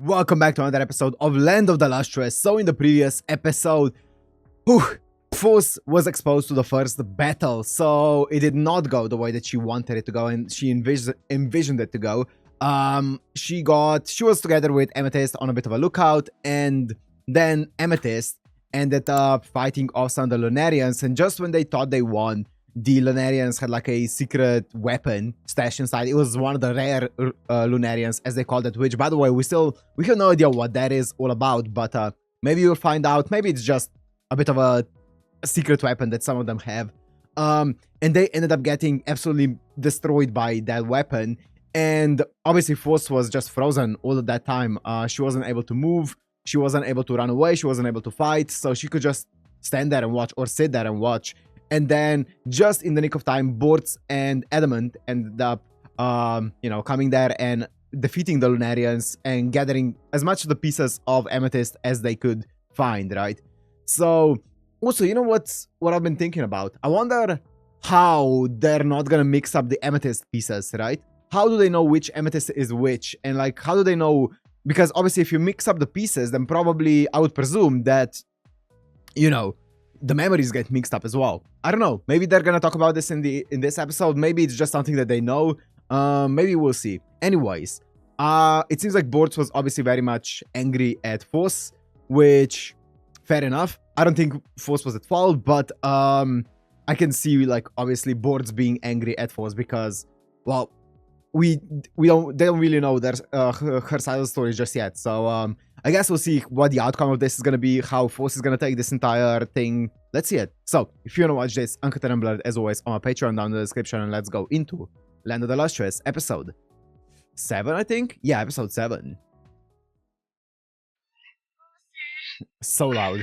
Welcome back to another episode of Land of the Lustrous. So in the previous episode, Phos was exposed to the first battle, so it did not go the way that she wanted it to go and she envisioned it to go. She was together with Amethyst on a bit of a lookout, and then Amethyst ended up fighting off some of the Lunarians, and just when they thought they won, the Lunarians had like a secret weapon stashed inside. It was one of the rare Lunarians, as they called it, which, by the way, we have no idea what that is all about, but maybe you'll find out. Maybe it's just a bit of a secret weapon that some of them have. And they ended up getting absolutely destroyed by that weapon. And obviously, Phos was just frozen all of that time. She wasn't able to move. She wasn't able to run away. She wasn't able to fight. So she could just stand there and watch, or sit there and watch. And then, just in the nick of time, Bortz and Adamant ended up, coming there and defeating the Lunarians and gathering as much of the pieces of Amethyst as they could find, right? So, also, you know what I've been thinking about? I wonder how they're not gonna mix up the Amethyst pieces, right? How do they know which Amethyst is which? And, like, how do they know? Because, obviously, if you mix up the pieces, then probably, I would presume that, the memories get mixed up as well. I don't know. Maybe they're gonna talk about this in this episode. Maybe it's just something that they know. Maybe we'll see. Anyways, it seems like Bortz was obviously very much angry at Phos, which, fair enough. I don't think Phos was at fault, but I can see, like, obviously Bortz being angry at Phos because, well, they don't really know her side of the story just yet. So I guess we'll see what the outcome of this is gonna be, how Phos is gonna take this entire thing. Let's see it. So if you wanna watch this uncut and blurred, as always, on my Patreon down in the description, and let's go into Land of the Lustrous episode 7, I think. Yeah, episode 7. So loud.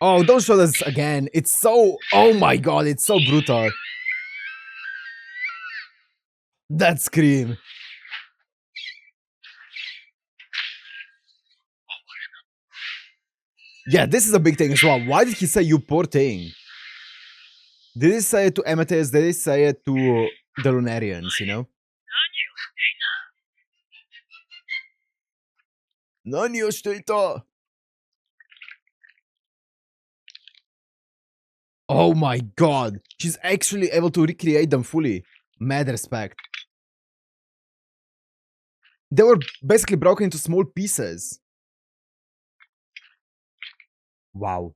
Oh, don't show this again. It's so, oh my god, it's so brutal. That scream. Yeah, this is a big thing as well. Why did he say you poor thing? Did he say it to Amethyst? Did he say it to the Lunarians, you know? Naniをしていた? Oh my god. She's actually able to recreate them fully. Mad respect. They were basically broken into small pieces. Wow.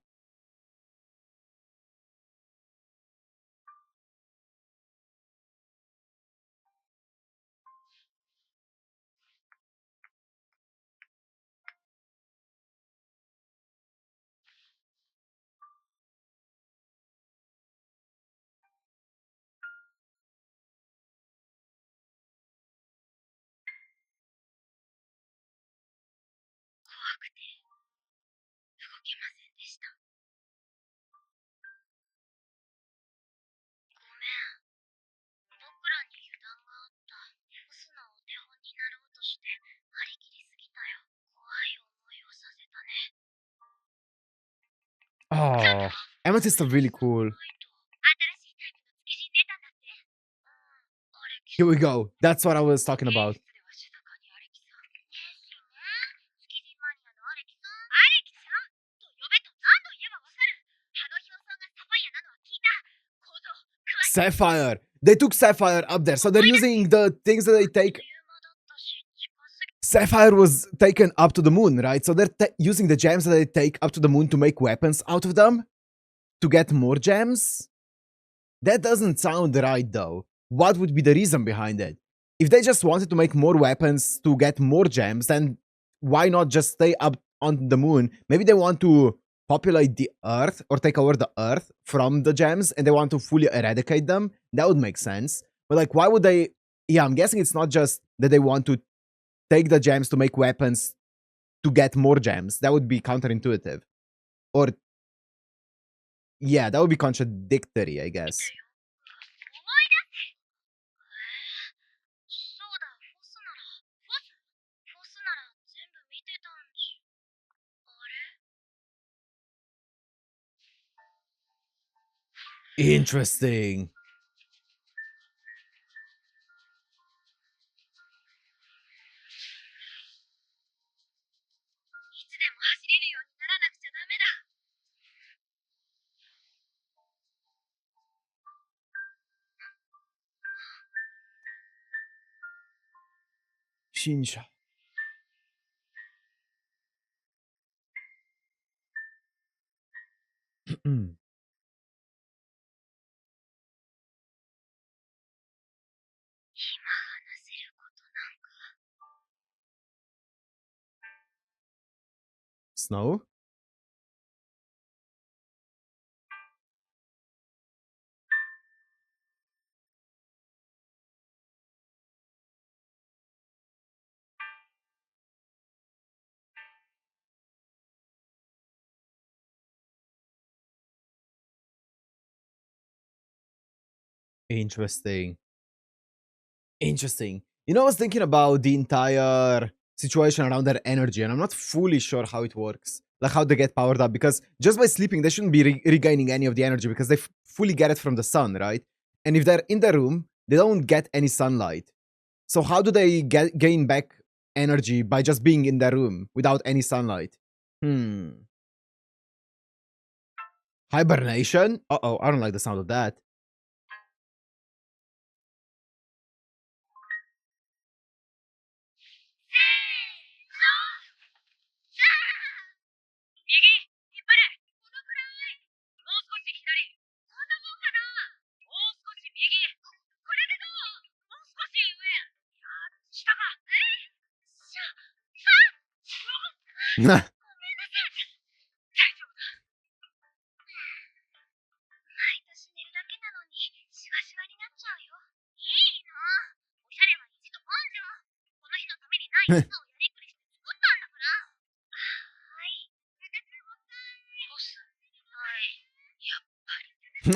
Oh, Amethyst are really cool. Here we go. That's what I was talking about. Sapphire. They took Sapphire up there, so they're using the things that they take. Sapphire was taken up to the moon, right? So they're using the gems that they take up to the moon to make weapons out of them? To get more gems? That doesn't sound right, though. What would be the reason behind it? If they just wanted to make more weapons to get more gems, then why not just stay up on the moon? Maybe they want to populate the Earth or take over the Earth from the gems and they want to fully eradicate them. That would make sense. But, like, why would they? Yeah, I'm guessing it's not just that they want to take the gems to make weapons to get more gems. That would be counterintuitive. Or, yeah, that would be contradictory, I guess. Interesting. Shinsha. Snow? Interesting. Interesting. You know, I was thinking about the entire situation around their energy, and I'm not fully sure how it works. Like how they get powered up, because just by sleeping, they shouldn't be regaining any of the energy because they fully get it from the sun, right? And if they're in the room, they don't get any sunlight. So how do they gain back energy by just being in the room without any sunlight? Hibernation? Uh-oh, I don't like the sound of that.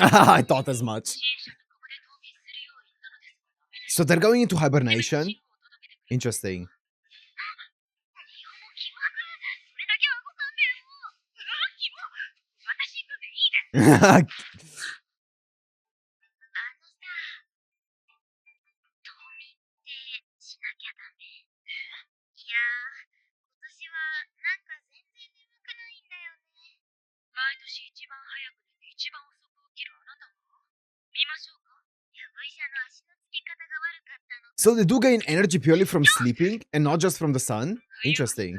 I thought as much. So they're going into hibernation. Interesting. So they do gain energy purely from sleeping and not just from the sun? Interesting.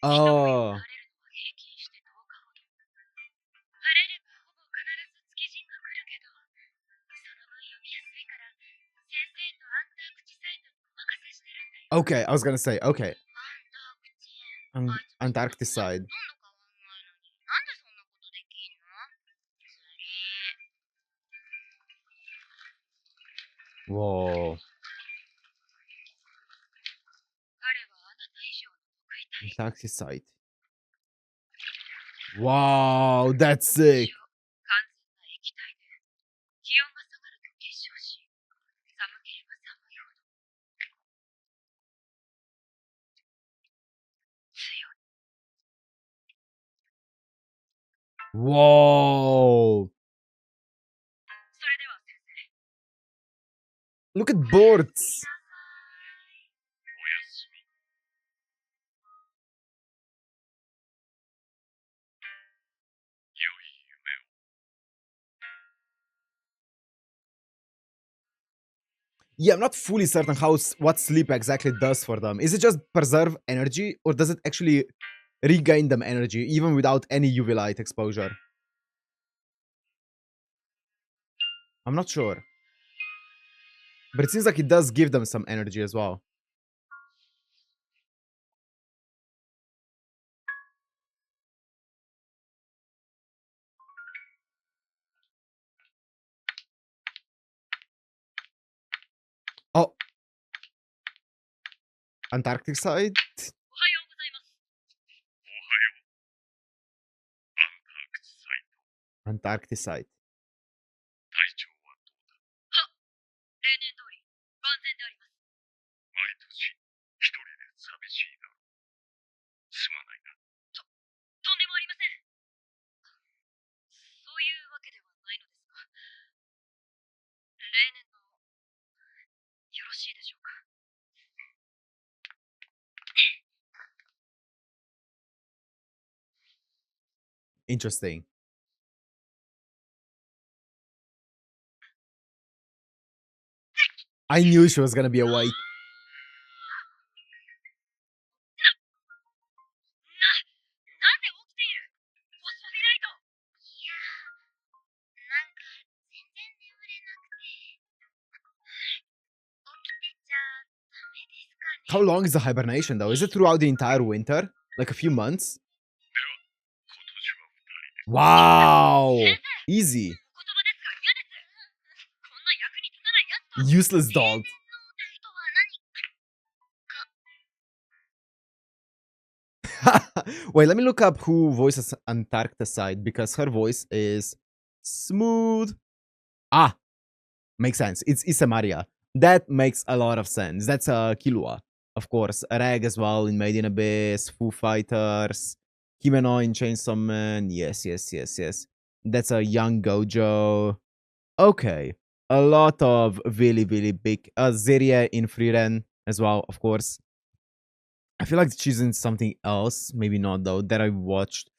Oh. Okay, I was gonna say, okay. Antarcticite. Whoa. Antarcticite. Wow, that's sick. Whoa. Look at birds. Yeah, I'm not fully certain what sleep exactly does for them. Is it just preserve energy, or does it actually regain them energy even without any UV light exposure? I'm not sure. But it seems like it does give them some energy as well. Oh. Antarcticite? Antarcticite. Interesting. I knew she was gonna be awake. なぜ起きている？ How long is the hibernation though? Is it throughout the entire winter? Like a few months? Wow! Easy. Useless dog. Wait, let me look up who voices Antarcticite because her voice is smooth. Ah, makes sense. It's Isamaria. That makes a lot of sense. That's Killua. Of course. Reg as well in Made in Abyss, Foo Fighters, Himeno in Chainsaw Man. Yes. That's a young Gojo. Okay. A lot of really big. Zeria in Frieren as well, of course. I feel like she's in something else. Maybe not though. That I watched.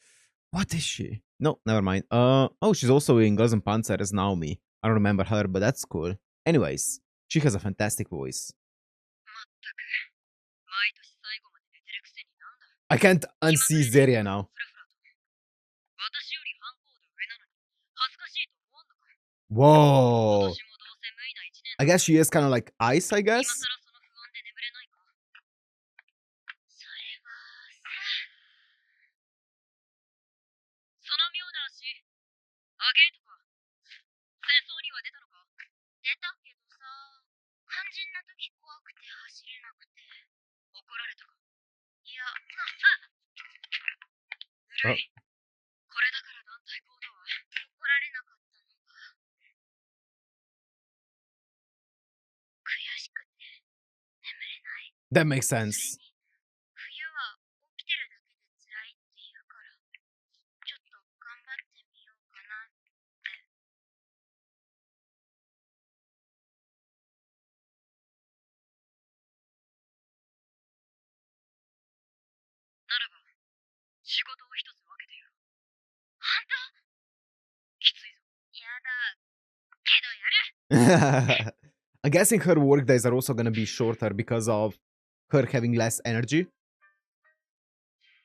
What is she? No, never mind. Oh, she's also in Girls and Panzer as Naomi. I don't remember her, but that's cool. Anyways, she has a fantastic voice. I can't unsee Zeria now. Whoa. I guess she is kind of like ice, I guess. Oh. That makes sense. I'm guessing her work days are also gonna be shorter because of her having less energy.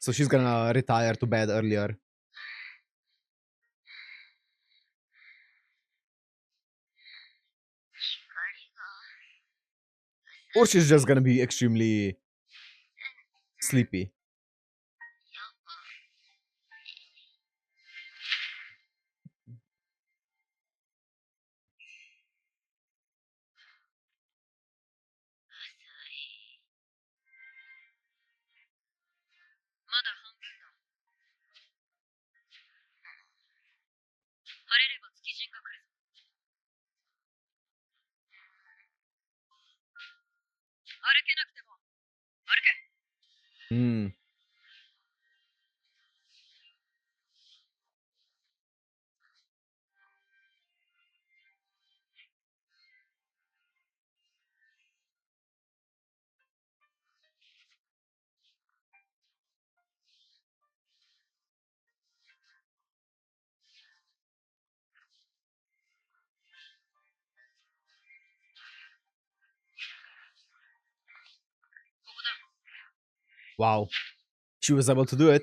So she's gonna retire to bed earlier. Or she's just gonna be extremely sleepy. Hmm. Wow. She was able to do it.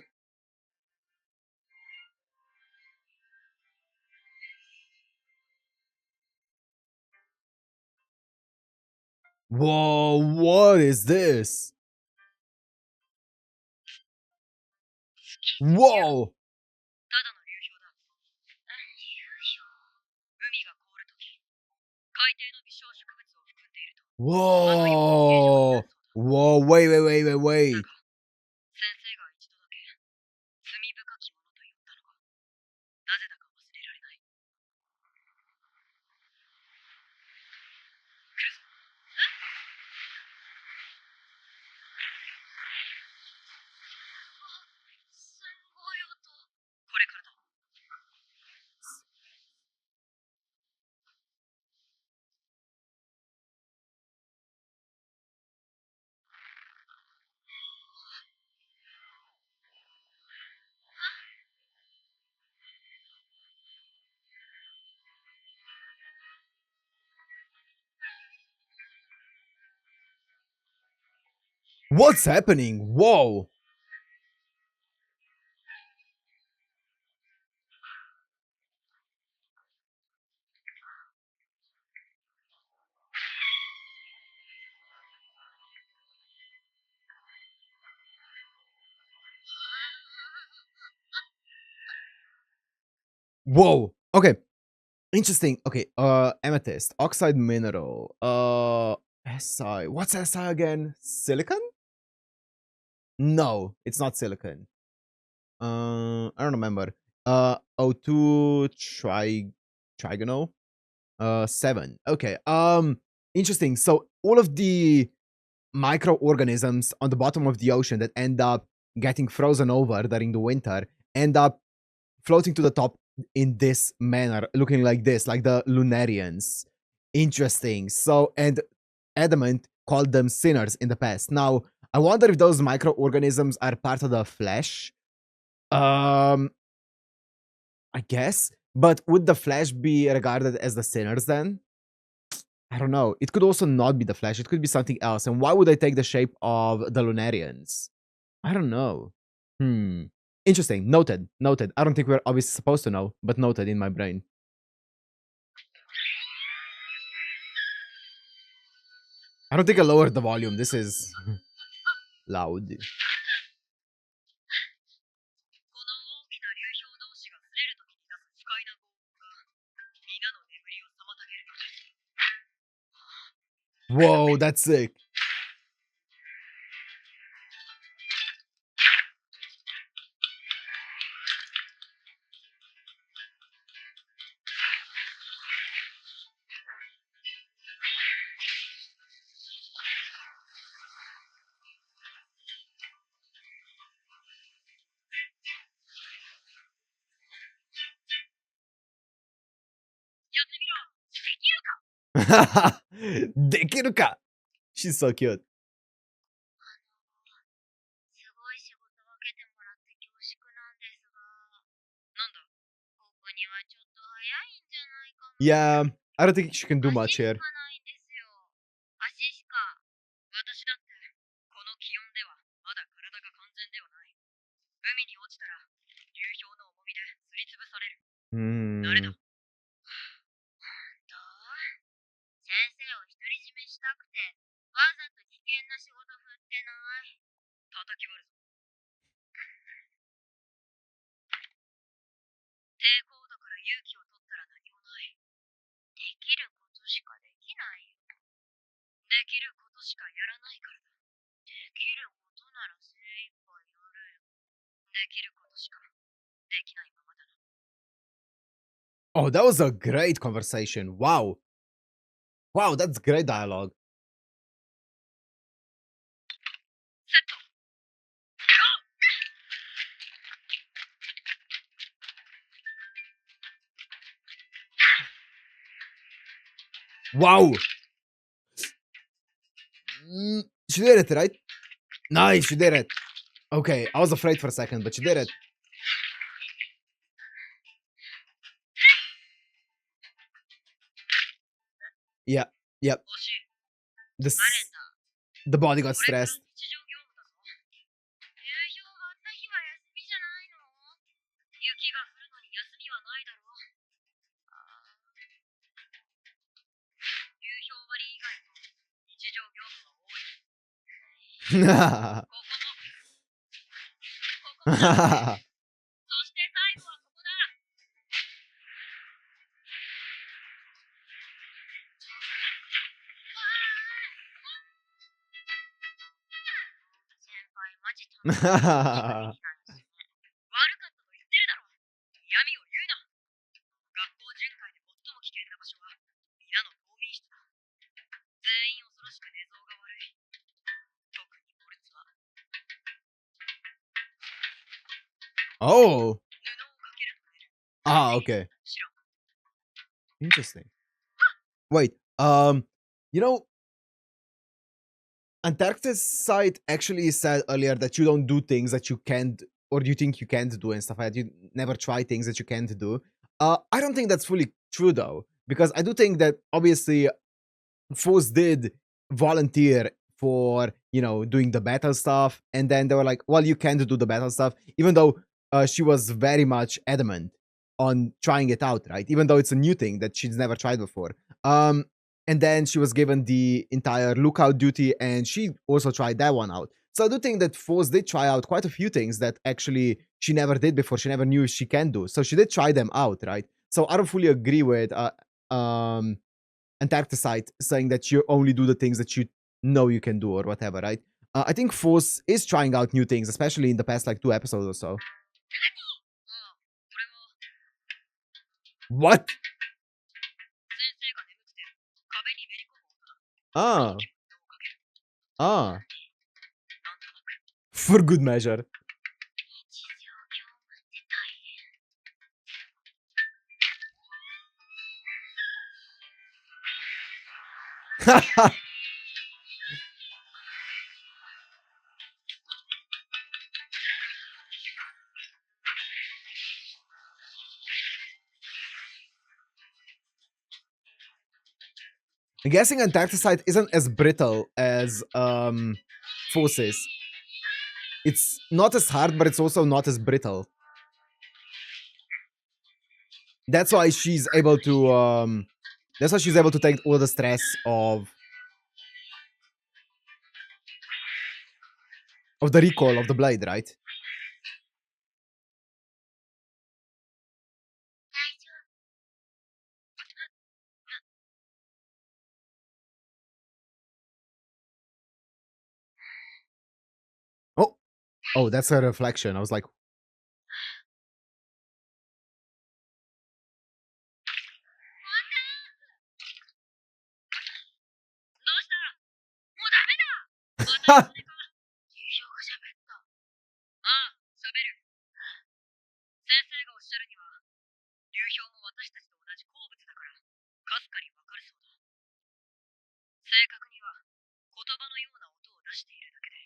Whoa, what is this? Whoa! Whoa! Whoa, wait. What's happening? Whoa! Whoa! Okay. Interesting. Okay, amethyst, oxide mineral, Si. What's Si again? Silicon? No, it's not silicon. I don't remember. O2 trigonal. 7. Okay. Interesting. So all of the microorganisms on the bottom of the ocean that end up getting frozen over during the winter end up floating to the top in this manner, looking like this, like the Lunarians. Interesting. So, and Adamant called them sinners in the past. Now, I wonder if those microorganisms are part of the flesh. I guess. But would the flesh be regarded as the sinners then? I don't know. It could also not be the flesh. It could be something else. And why would they take the shape of the Lunarians? I don't know. Interesting. Noted. Noted. I don't think we're obviously supposed to know, but noted in my brain. I don't think I lowered the volume. This is loud. Whoa, that's sick. Dekiruka. She's so cute. Yeah, I don't think she can do much here. Hmm. Oh, that was a great conversation. Wow. Wow, that's great dialogue. Wow. She did it, right? Nice, she did it. Okay, I was afraid for a second, but she did it. Yeah, yep. The body got stressed. Oh. Ah, okay. Interesting. Wait, you know, Antarcticite actually said earlier that you don't do things that you can't, or you think you can't do and stuff like that. You never try things that you can't do. I don't think that's fully true though, because I do think that obviously Phos did volunteer for doing the battle stuff. And then they were like, well, you can't do the battle stuff, even though she was very much adamant on trying it out, right? Even though it's a new thing that she's never tried before. And then she was given the entire lookout duty, and she also tried that one out. So I do think that Phos did try out quite a few things that actually she never did before. She never knew she can do. So she did try them out, right? So I don't fully agree with Antarcticite saying that you only do the things that you know you can do or whatever, right? I think Phos is trying out new things, especially in the past like 2 episodes or so. What? Ah. Ah. For good measure. I'm guessing Antarcticite isn't as brittle as Phos is. It's not as hard, but it's also not as brittle. That's why she's able to take all the stress of the recoil of the blade, right? Oh, oh, that's a reflection. I was like, ha! 言葉のような音を出しているだけで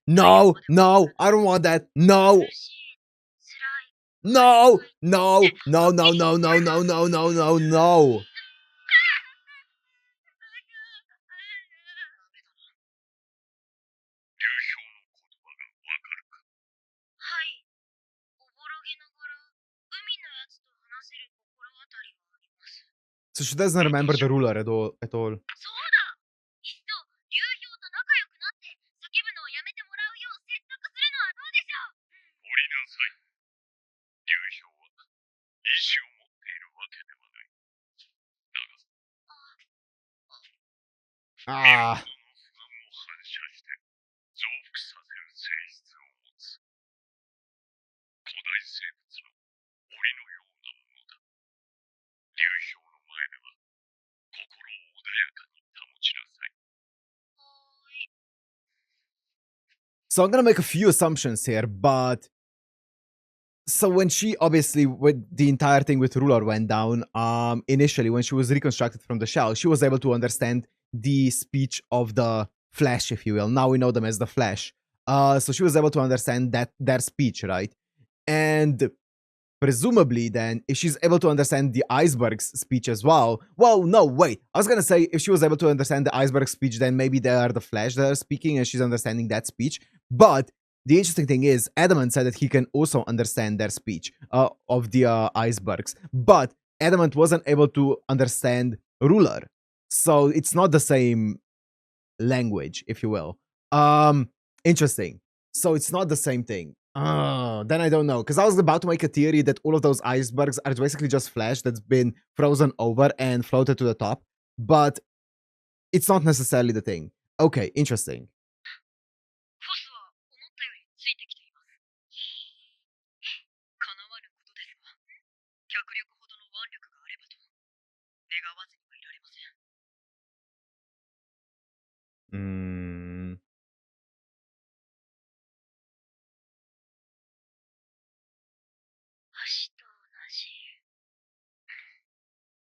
No, no, I don't want that. No. No, no, no, no, no, no, no, no, no, no, no. So she doesn't remember the ruler at all. Ah. So I'm gonna make a few assumptions here, but so when she obviously when the entire thing with ruler went down, initially when she was reconstructed from the shell, she was able to understand the speech of the Flash, if you will. Now we know them as the Flash. So she was able to understand their speech, right? And presumably then, if she's able to understand the iceberg's speech as well, well, no, wait. I was gonna say if she was able to understand the iceberg speech, then maybe they are the Flash that are speaking and she's understanding that speech. But the interesting thing is, Adamant said that he can also understand their speech of the icebergs, but Adamant wasn't able to understand Ruler. So it's not the same language, if you will. Interesting. So it's not the same thing. Then I don't know. Because I was about to make a theory that all of those icebergs are basically just flesh that's been frozen over and floated to the top. But it's not necessarily the thing. Okay, interesting. Mm.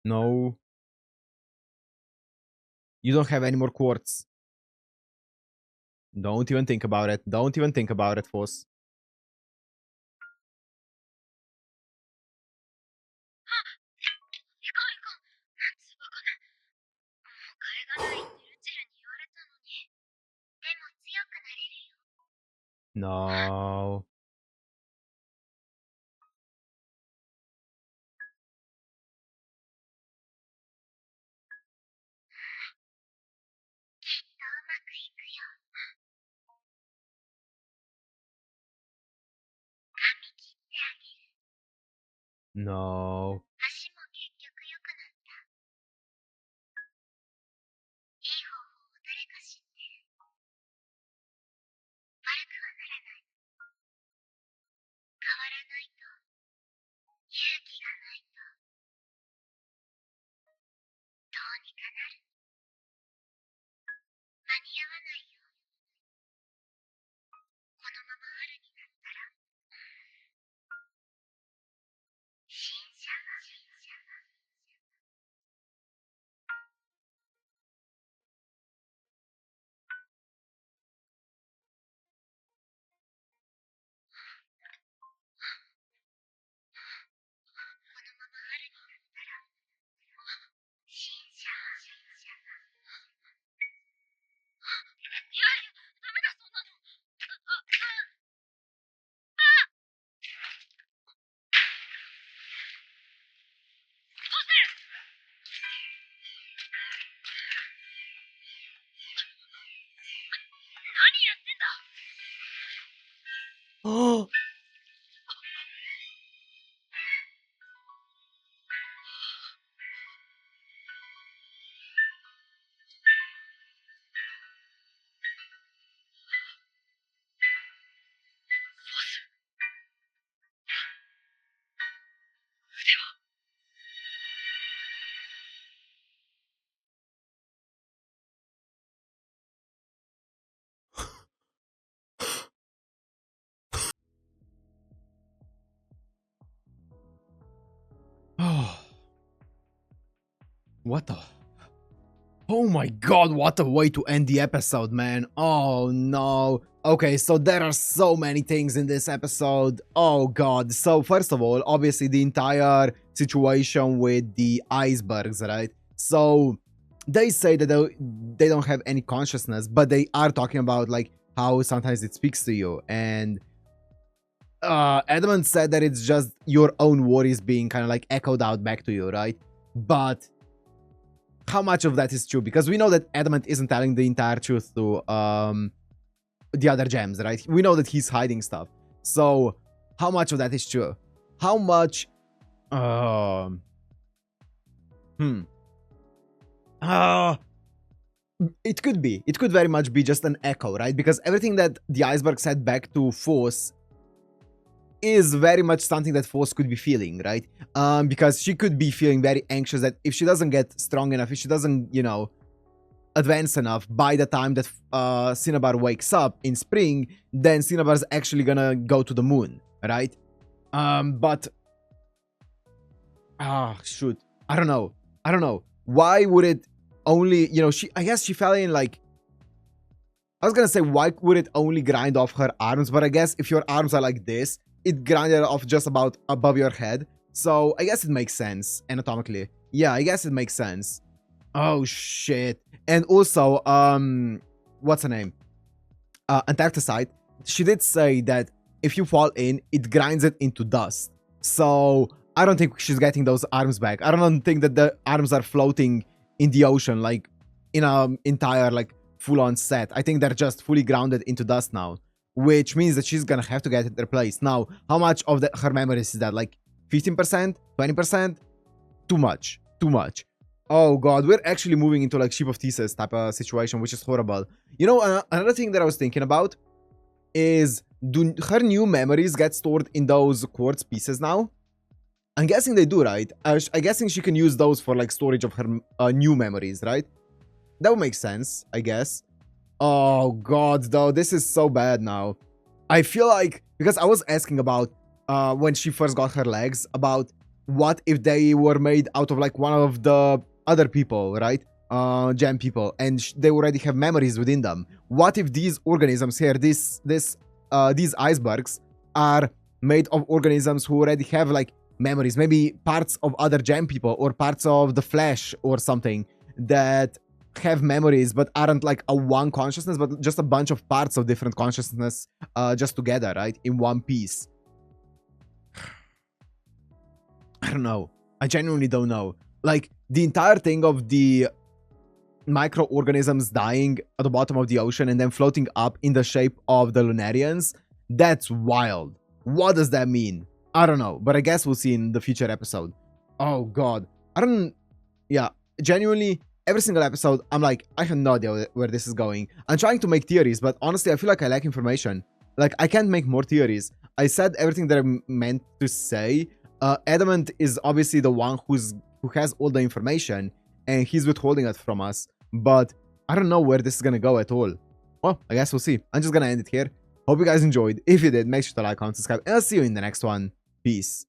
No. You don't have any more quartz. Don't even think about it. Don't even think about it, Phos. No. No. Oh. What the? Oh my god, what a way to end the episode, man. Oh no. Okay, so there are so many things in this episode. Oh god. So first of all, obviously the entire situation with the icebergs, right? So they say that they don't have any consciousness, but they are talking about like how sometimes it speaks to you. And Edmund said that it's just your own worries being kind of like echoed out back to you, right? But how much of that is true? Because we know that Adamant isn't telling the entire truth to the other gems, right? We know that he's hiding stuff. So how much of that is true? How much hmm it could be. It could very much be just an echo, right? Because everything that the iceberg said back to Phos is very much something that Phos could be feeling, right? Because she could be feeling very anxious that if she doesn't get strong enough, if she doesn't, you know, advance enough by the time that Cinnabar wakes up in spring, then Cinnabar's actually gonna go to the moon, right? But shoot, I don't know. Why would it only, you know, I guess she fell in like, I was gonna say, why would it only grind off her arms? But I guess if your arms are like this, it grinded off just about above your head. So I guess it makes sense anatomically. Yeah, I guess it makes sense. Oh shit. And also, what's her name? Antarcticite. She did say that if you fall in, it grinds it into dust. So I don't think she's getting those arms back. I don't think that the arms are floating in the ocean like in an entire like full-on set. I think they're just fully grounded into dust now, which means that she's gonna have to get it replaced. Now, how much of her memories is that? Like 15%? 20%? Too much. Too much. Oh god, we're actually moving into like Ship of Thesis type of situation, which is horrible. You know, another thing that I was thinking about is, do her new memories get stored in those quartz pieces now? I'm guessing they do, right? I'm guessing she can use those for like storage of her new memories, right? That would make sense, I guess. Oh god, though, this is so bad now. I feel like, because I was asking about when she first got her legs, about what if they were made out of like one of the other people, right? Gem people, and they already have memories within them. What if these organisms here, these icebergs, are made of organisms who already have like memories, maybe parts of other gem people or parts of the flesh or something that have memories but aren't like a one consciousness, but just a bunch of parts of different consciousness just together, right? In one piece. I don't know. I genuinely don't know. Like, the entire thing of the microorganisms dying at the bottom of the ocean and then floating up in the shape of the Lunarians, that's wild. What does that mean? I don't know, but I guess we'll see in the future episode. Oh god. Yeah, genuinely, every single episode, I'm like, I have no idea where this is going. I'm trying to make theories, but honestly, I feel like I lack information. Like, I can't make more theories. I said everything that I meant to say. Adamant is obviously the one who has all the information, and he's withholding it from us. But I don't know where this is gonna go at all. Well, I guess we'll see. I'm just gonna end it here. Hope you guys enjoyed. If you did, make sure to like, comment, subscribe, and I'll see you in the next one. Peace.